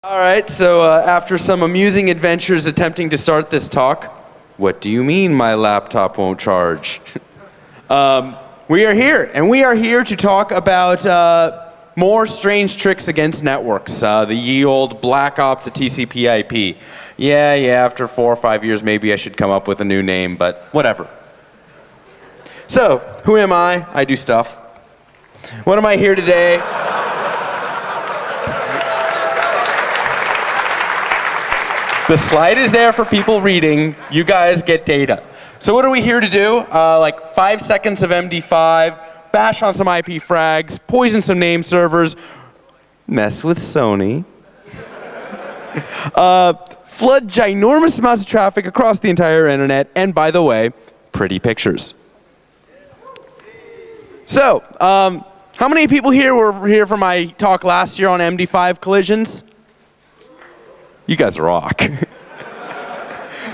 All right, so after some amusing adventures attempting to start this talk, what do you mean my laptop won't charge? We are here, and we are here to talk about more strange tricks against networks, the ye old Black Ops of TCP/IP. Yeah, after 4 or 5 years, maybe I should come up with a new name, but whatever. So, who am I? I do stuff. What am I here today? The slide is there for people reading. You guys get data. So what are we here to do? Like 5 seconds of MD5, bash on some IP frags, poison some name servers, mess with Sony, flood ginormous amounts of traffic across the entire internet, and by the way, pretty pictures. So, how many people here were here for my talk last year on MD5 collisions? You guys rock.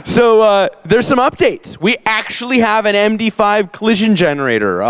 So there's some updates. We actually have an MD5 collision generator.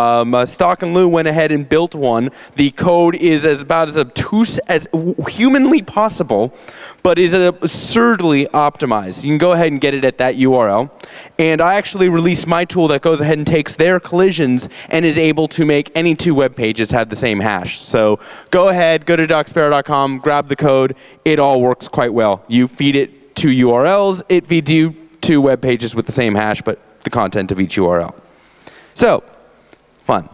Stock and Lou went ahead and built one. The code is about as obtuse as humanly possible, but is absurdly optimized. You can go ahead and get it at that URL. And I actually released my tool that goes ahead and takes their collisions and is able to make any 2 web pages have the same hash. So go ahead, go to DocSparrow.com, grab the code. It all works quite well. You feed it 2 URLs, it feeds you 2 web pages with the same hash, but the content of each URL. So, fun.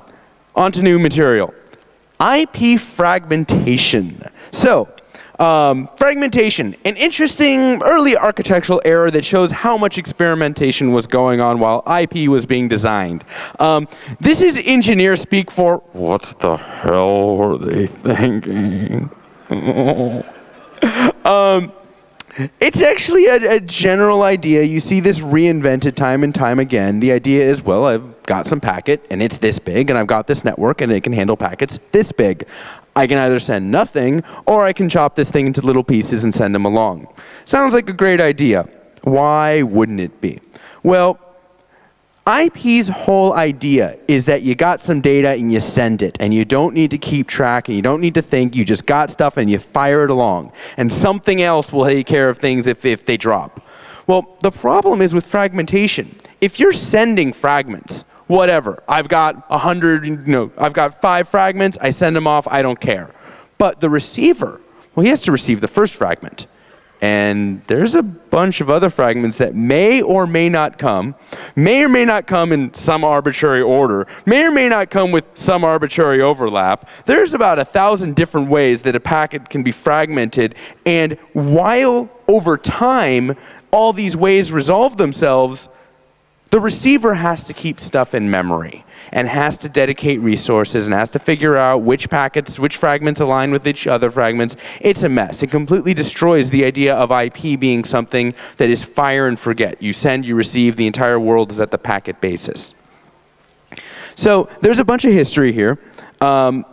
On to new material. IP fragmentation. So, fragmentation, an interesting early architectural error that shows how much experimentation was going on while IP was being designed. This is engineer speak for, what the hell were they thinking? It's actually a general idea. You see this reinvented time and time again. The idea is, well, I've got some packet, and it's this big, and I've got this network, and it can handle packets this big. I can either send nothing, or I can chop this thing into little pieces and send them along. Sounds like a great idea. Why wouldn't it be? Well, IP's whole idea is that you got some data and you send it, and you don't need to keep track and you don't need to think, you just got stuff and you fire it along. And something else will take care of things if they drop. Well, the problem is with fragmentation. If you're sending fragments, whatever, I've got 100, I've got 5 fragments, I send them off, I don't care. But the receiver, well, he has to receive the first fragment. And there's a bunch of other fragments that may or may not come in some arbitrary order, may or may not come with some arbitrary overlap. There's about 1,000 different ways that a packet can be fragmented, and while over time all these ways resolve themselves, the receiver has to keep stuff in memory and has to dedicate resources and has to figure out which fragments align with each other fragments. It's a mess. It completely destroys the idea of IP being something that is fire and forget. You send, you receive, the entire world is at the packet basis. So there's a bunch of history here.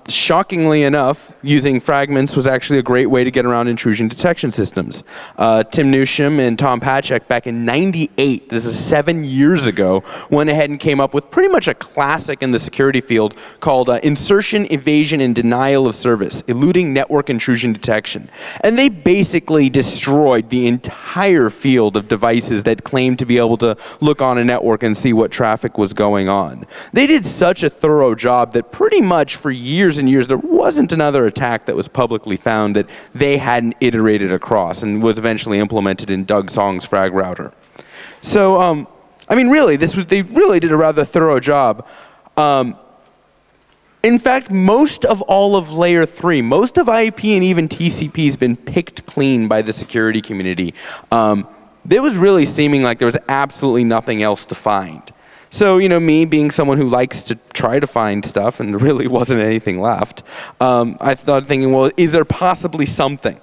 Shockingly enough, using fragments was actually a great way to get around intrusion detection systems. Tim Newsham and Tom Patchak back in '98, this is 7 years ago, went ahead and came up with pretty much a classic in the security field called insertion, evasion, and denial of service, eluding network intrusion detection. And they basically destroyed the entire field of devices that claimed to be able to look on a network and see what traffic was going on. They did such a thorough job that pretty much for years and years, there wasn't another attack that was publicly found that they hadn't iterated across and was eventually implemented in Doug Song's frag router. So, I mean, really, they really did a rather thorough job. In fact, most of all of layer 3, most of IP and even TCP has been picked clean by the security community. It was really seeming like there was absolutely nothing else to find. So, me being someone who likes to try to find stuff, and there really wasn't anything left, I started thinking, well, is there possibly something?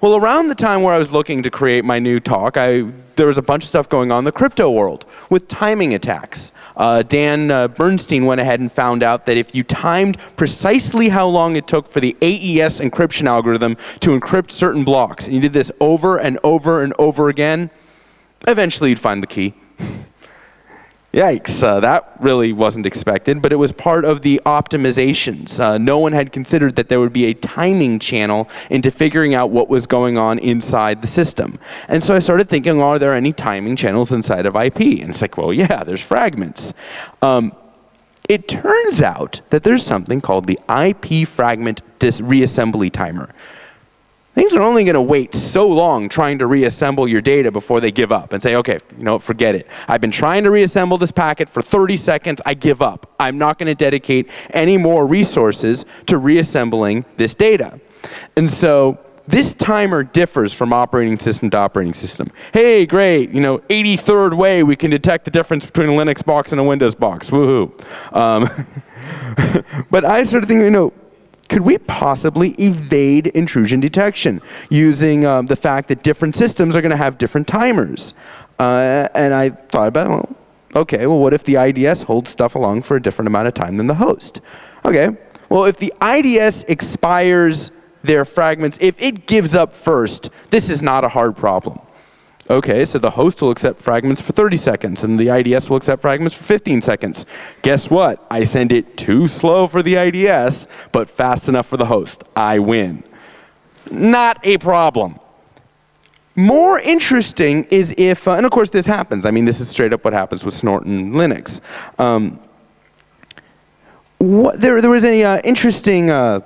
Well, around the time where I was looking to create my new talk, there was a bunch of stuff going on in the crypto world with timing attacks. Dan Bernstein went ahead and found out that if you timed precisely how long it took for the AES encryption algorithm to encrypt certain blocks, and you did this over and over and over again, eventually you'd find the key. Yikes, that really wasn't expected, but it was part of the optimizations. No one had considered that there would be a timing channel into figuring out what was going on inside the system. And so I started thinking, are there any timing channels inside of IP? And it's like, well, yeah, there's fragments. It turns out that there's something called the IP fragment reassembly timer. Things are only going to wait so long trying to reassemble your data before they give up and say, okay, forget it. I've been trying to reassemble this packet for 30 seconds. I give up. I'm not going to dedicate any more resources to reassembling this data. And so this timer differs from operating system to operating system. Hey, great, 83rd way we can detect the difference between a Linux box and a Windows box. Woohoo. But I started thinking, could we possibly evade intrusion detection using the fact that different systems are going to have different timers? And I thought about it, what if the IDS holds stuff along for a different amount of time than the host? Okay, well, if the IDS expires their fragments, if it gives up first, this is not a hard problem. Okay, so the host will accept fragments for 30 seconds, and the IDS will accept fragments for 15 seconds. Guess what? I send it too slow for the IDS, but fast enough for the host. I win. Not a problem. More interesting is if, and of course this happens. I mean, this is straight up what happens with Snort and Linux. There was an interesting...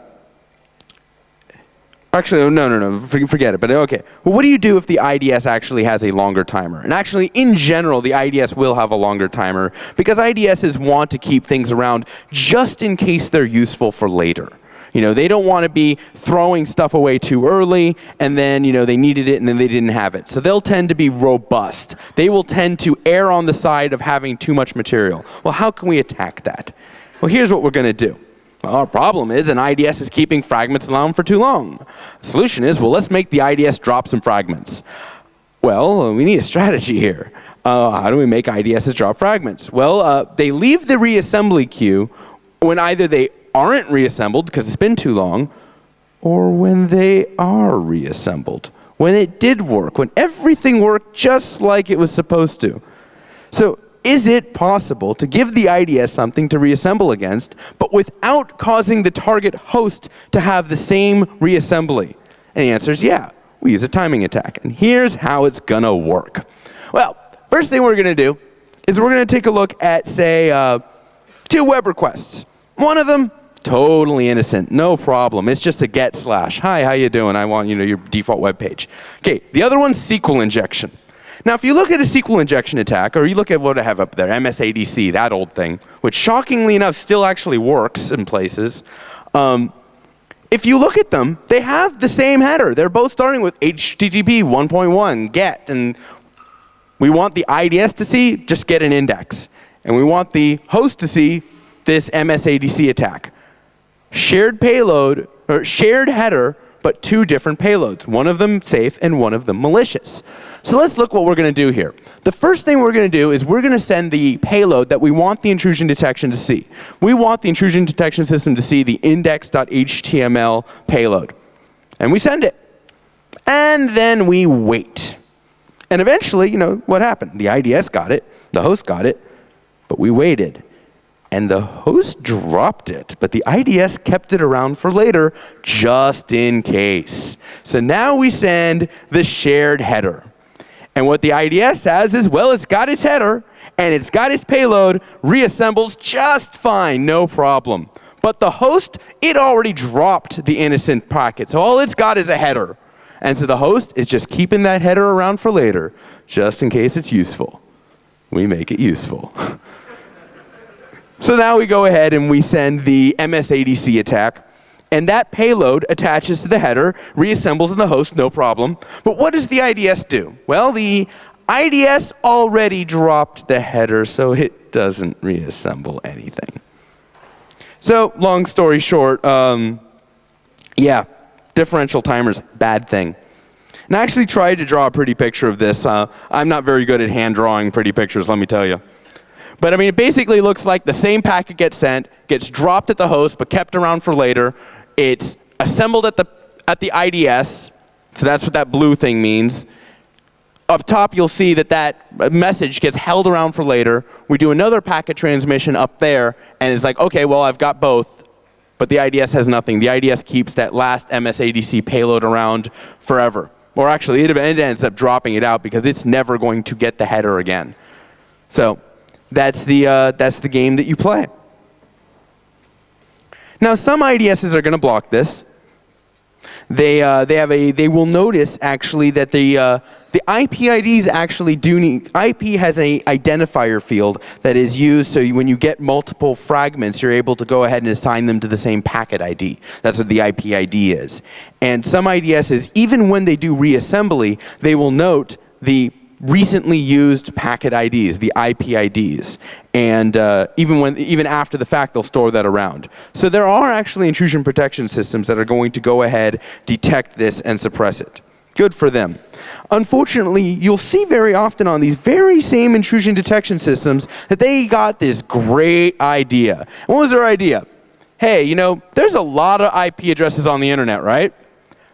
Actually, no, forget it, but okay. Well, what do you do if the IDS actually has a longer timer? And actually, in general, the IDS will have a longer timer because IDSs want to keep things around just in case they're useful for later. They don't want to be throwing stuff away too early and then, they needed it and then they didn't have it. So they'll tend to be robust. They will tend to err on the side of having too much material. Well, how can we attack that? Well, here's what we're going to do. Well, our problem is an IDS is keeping fragments around for too long. The solution is, let's make the IDS drop some fragments. Well, we need a strategy here. How do we make IDSs drop fragments? Well, they leave the reassembly queue when either they aren't reassembled because it's been too long, or when they are reassembled, when it did work, when everything worked just like it was supposed to. So, is it possible to give the IDS something to reassemble against, but without causing the target host to have the same reassembly? And the answer is yeah. We use a timing attack. And here's how it's going to work. Well, first thing we're going to do is we're going to take a look at, say, 2 web requests. One of them, totally innocent, no problem. It's just a get slash. Hi, how you doing? I want your default web page. Okay, the other one's SQL injection. Now, if you look at a SQL injection attack, or you look at what I have up there, MSADC, that old thing, which shockingly enough still actually works in places, if you look at them, they have the same header. They're both starting with HTTP 1.1 get, and we want the IDS to see, just get an index. And we want the host to see this MSADC attack. Shared payload, or shared header, but 2 different payloads. One of them safe and one of them malicious. So let's look what we're going to do here. The first thing we're going to do is we're going to send the payload that we want the intrusion detection to see. We want the intrusion detection system to see the index.html payload. And we send it. And then we wait. And eventually, what happened? The IDS got it, the host got it, but we waited. And the host dropped it, but the IDS kept it around for later, just in case. So now we send the shared header. And what the IDS says is, it's got its header, and it's got its payload, reassembles just fine, no problem. But the host, it already dropped the innocent packet, so all it's got is a header. And so the host is just keeping that header around for later, just in case it's useful. We make it useful. So now we go ahead and we send the MSADC attack, and that payload attaches to the header, reassembles in the host, no problem. But what does the IDS do? Well, the IDS already dropped the header, so it doesn't reassemble anything. So, long story short, differential timers, bad thing. And I actually tried to draw a pretty picture of this. I'm not very good at hand drawing pretty pictures, let me tell you. But it basically looks like the same packet gets sent, gets dropped at the host, but kept around for later. It's assembled at the IDS, so that's what that blue thing means. up top, you'll see that that message gets held around for later. We do another packet transmission up there, and it's like, okay, well, I've got both, but the IDS has nothing. The IDS keeps that last MSADC payload around forever. Or actually, it ends up dropping it out because it's never going to get the header again. So that's the game that you play. Now, some IDSs are going to block this. They will notice actually that the IP IDs actually do need, IP has an identifier field that is used so when you get multiple fragments, you're able to go ahead and assign them to the same packet ID. That's what the IP ID is. And some IDSs, even when they do reassembly, they will note the recently used packet IDs, the IP IDs, and even after the fact, they'll store that around. So there are actually intrusion protection systems that are going to go ahead, detect this, and suppress it. Good for them. Unfortunately, you'll see very often on these very same intrusion detection systems that they got this great idea. What was their idea? Hey, you know, there's a lot of IP addresses on the internet, right?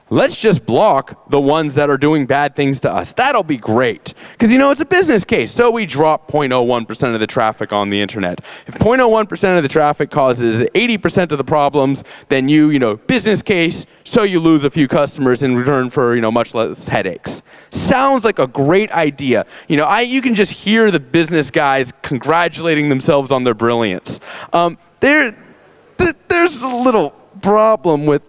Let's just block the ones that are doing bad things to us. That'll be great. Because, you know, it's a business case. So we drop 0.01% of the traffic on the internet. If 0.01% of the traffic causes 80% of the problems, then you know, business case, so you lose a few customers in return for, you know, much less headaches. Sounds like a great idea. You know, you can just hear the business guys congratulating themselves on their brilliance. There's a little problem with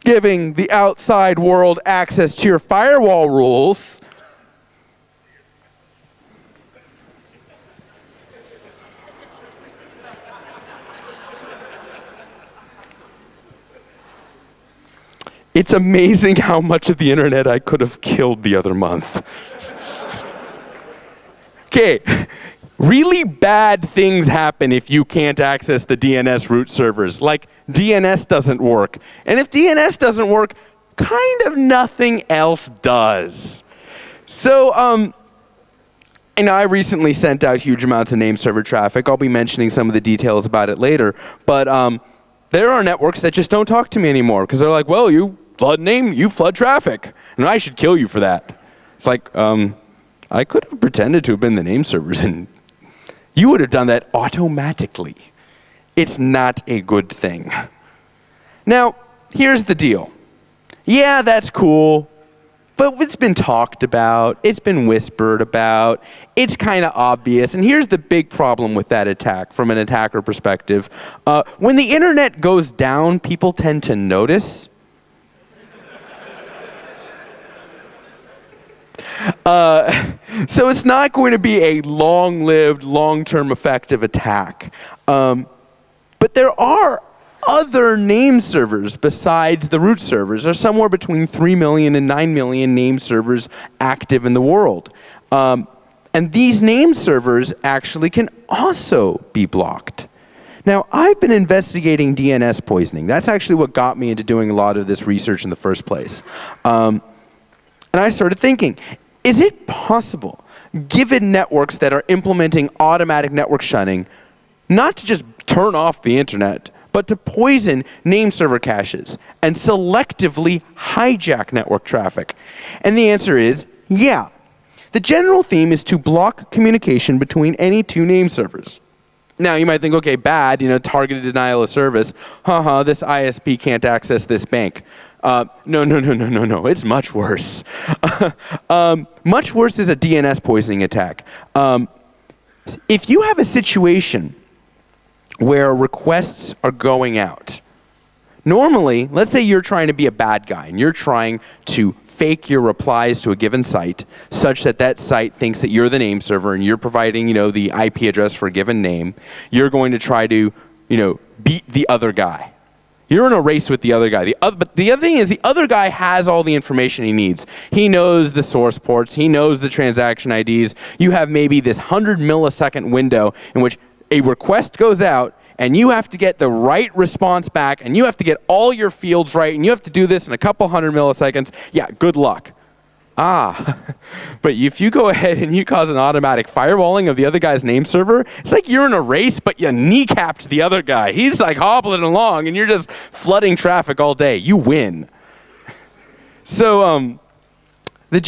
giving the outside world access to your firewall rules. It's amazing how much of the internet I could have killed the other month. Okay, really bad things happen if you can't access the DNS root servers. Like, DNS doesn't work. And if DNS doesn't work, kind of nothing else does. So, and I recently sent out huge amounts of name server traffic. I'll be mentioning some of the details about it later. But there are networks that just don't talk to me anymore because they're like, well, you flood traffic, and I should kill you for that. It's like, I could have pretended to have been the name servers, and you would have done that automatically. It's not a good thing. Now, here's the deal. Yeah, that's cool, but it's been talked about, it's been whispered about, it's kind of obvious, and here's the big problem with that attack from an attacker perspective. When the internet goes down, people tend to notice. So it's not going to be a long-lived, long-term effective attack. But there are other name servers besides the root servers. There's somewhere between 3 million and 9 million name servers active in the world. And these name servers actually can also be blocked. Now, I've been investigating DNS poisoning. That's actually what got me into doing a lot of this research in the first place. And I started thinking, is it possible, given networks that are implementing automatic network shunning, not to just turn off the internet, but to poison name server caches and selectively hijack network traffic? And the answer is, yeah. The general theme is to block communication between any two name servers. Now, you might think, okay, bad, you know, targeted denial of service. This ISP can't access this bank. No, it's much worse. Much worse is a DNS poisoning attack. If you have a situation where requests are going out, normally, let's say you're trying to be a bad guy and you're trying to fake your replies to a given site such that that site thinks that you're the name server and you're providing, you know, the IP address for a given name. You're going to try to, you know, beat the other guy. You're in a race with the other guy. But the other thing is the other guy has all the information he needs. He knows the source ports. He knows the transaction IDs. You have maybe this 100 millisecond window in which a request goes out and you have to get the right response back and you have to get all your fields right and you have to do this in a couple 100 milliseconds. Yeah, good luck. But if you go ahead and you cause an automatic firewalling of the other guy's name server, it's like you're in a race, but you kneecapped the other guy. He's like hobbling along and you're just flooding traffic all day. You win. So, the